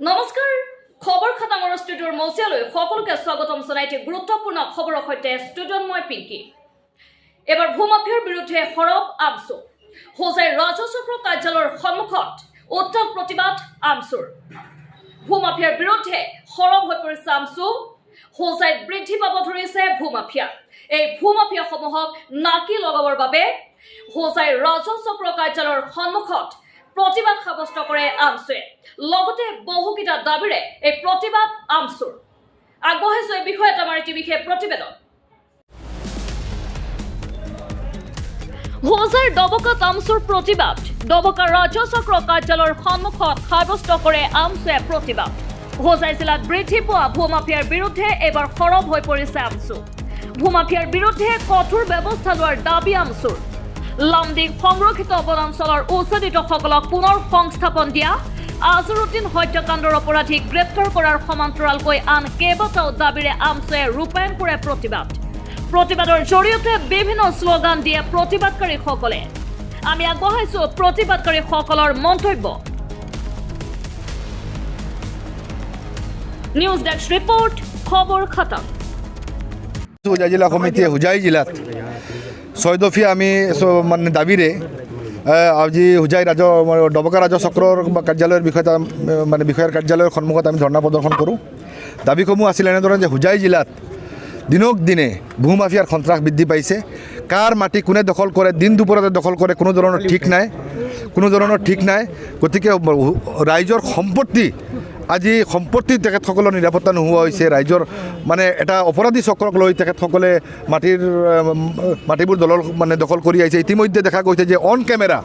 নমস্কাৰ খবৰ খতমৰ ষ্টুডিঅ'ৰ মজিয়ালৈ সকলোকে স্বাগতম জনাইতে গুৰুত্বপূৰ্ণ খবৰৰ সৈতে ষ্টুডিঅ'ত মই পিংকি এবাৰ ভূমাফিয়াৰ বিৰুদ্ধে সৰব আমচু হোজাই ৰাজচক্ৰ কাৰ্যালয়ৰ সন্মুখত উত্তাল প্ৰতিবাদ আমচুৰ ভূমাফিয়াৰ বিৰুদ্ধে সৰব হৈ পৰিছে আমচু হোজাইত বৃদ্ধি পাব ধৰিছে ভূমাফিয়া এই ভূমাফিয়াসমূহক নাকি লগাবৰ বাবে হোজাই ৰাজচক্ৰ কাৰ্যালয়ৰ সন্মুখত प्रतिबाद साब्यस्त करे आमसुए लगते बहुकिटा दाबीरे एक प्रतिबाद आमसुर आगबঢ়াইছো এই বিষয়ে আমাৰ টিভিকে প্ৰতিবেদন হোজাইৰ ডবকা আমসুৰ প্ৰতিবাদ ডবকা ৰাজচক্ৰ কাৰ্যালয়ৰ সন্মুখত সাব্যস্ত কৰে আমসুয়ে প্ৰতিবাদ হোজাই জিলাত বৃদ্ধি পোৱা ভূমাফিয়াৰ বিৰুদ্ধে এবাৰ সৰব হৈ পৰিছে আমসু ভূমাফিয়াৰ বিৰুদ্ধে কঠোৰ ব্যৱস্থা লোৱাৰ দাবী আমসুৰ লামডিং সংৰক্ষিত বনাঞ্চলৰ উচ্ছেদিতসকলক পুনৰ সংস্থাপন দিয়া আজৰুদ্দিন হত্যাকাণ্ডৰ অপৰাধীক গ্ৰেপ্তাৰ কৰাৰ সমান্তৰালকৈ আন কেইবাটাও দাবীৰে আমসুয়ে ৰূপায়ণ কৰে প্ৰতিবাদৰ জৰিয়তে বিভিন্ন শ্লোগান দিয়ে প্ৰতিবাদকাৰীসকলে আমি আগবঢ়াইছো প্ৰতিবাদকাৰীসকলৰ মন্তব্য নিউজ ডেস্ক ৰিপৰ্ট খবৰ খতম হোজাই জিলা কমিটিয়ে হোজাই জিলাত 6 দফীয়া আমি মানে দাবীৰে আজি হোজাই ডবকা ৰাজচক্ৰৰ কাৰ্যালয়ৰ বিষয়ে মানে বিষয়াৰ কাৰ্যালয়ৰ সন্মুখত আমি ধৰ্ণা প্ৰদৰ্শন কৰোঁ দাবীসমূহ আছিল এনেধৰণে যে হোজাই জিলাত দিনক দিনে ভূমাফিয়াৰ সন্ত্ৰাস বৃদ্ধি পাইছে কাৰ মাটি কোনে দখল কৰে দিন দুপৰতে দখল কৰে কোনো ধৰণৰ ঠিক নাই গতিকে ৰাইজৰ সম্পত্তি আজি সম্পত্তি তেখেতসকলৰ নিৰাপত্তা নোহোৱা হৈছে ৰাইজৰ মানে এটা অপৰাধী চক্ৰক লৈ তেখেতসকলে মাটিবোৰ দখল কৰি আহিছে ইতিমধ্যে দেখা গৈছে যে অন কেমেৰা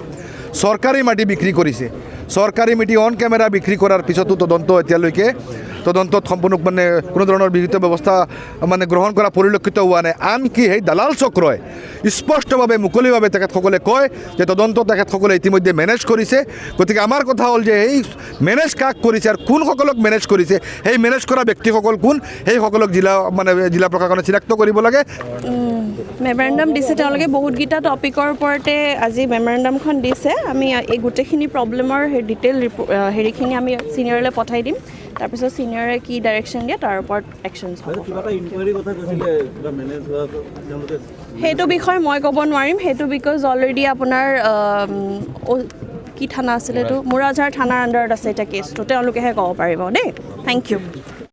চৰকাৰী মাটি বিক্ৰী কৰিছে চৰকাৰী মাটি অন কেমেৰা বিক্ৰী কৰাৰ পিছতো তদন্তত সম্পূৰ্ণ মানে কোনো ধৰণৰ বিহিত ব্যৱস্থা মানে গ্ৰহণ কৰা পৰিলক্ষিত হোৱা নাই আনকি সেই দালাল চক্ৰই স্পষ্টভাৱে মুকলিভাৱে তেখেতসকলে কয় যে তদন্ত তেখেতসকলে ইতিমধ্যে মেনেজ কৰিছে গতিকে আমাৰ কথা হ'ল যে এই মেনেজ কাক কৰিছে আৰু কোনসকলক মেনেজ কৰিছে সেই মেনেজ কৰা ব্যক্তিসকল কোন সেইসকলক জিলা প্ৰশাসনে চিনাক্ত কৰিব লাগে মেমৰেণ্ডাম দিছে তেওঁলোকে বহুতকেইটা টপিকৰ ওপৰতে আজি মেমৰেণ্ডামখন দিছে আমি এই গোটেইখিনি প্ৰব্লেমৰ ডিটেইল হেৰিখিনি আমি ছিনিয়ৰলৈ পঠাই দিম তাৰপিছত ছিনিয়ৰে কি ডাইৰেকশ্যন দিয়ে তাৰ ওপৰত একশ্যনছ হ'ব সেইটো বিষয়ে মই ক'ব নোৱাৰিম সেইটো বিকজ অলৰেডি আপোনাৰ কি থানা আছিলে এইটো মুৰাজাৰ থানাৰ আণ্ডাৰত আছে এতিয়া কেছটো তেওঁলোকেহে ক'ব পাৰিব দেই থেংক ইউ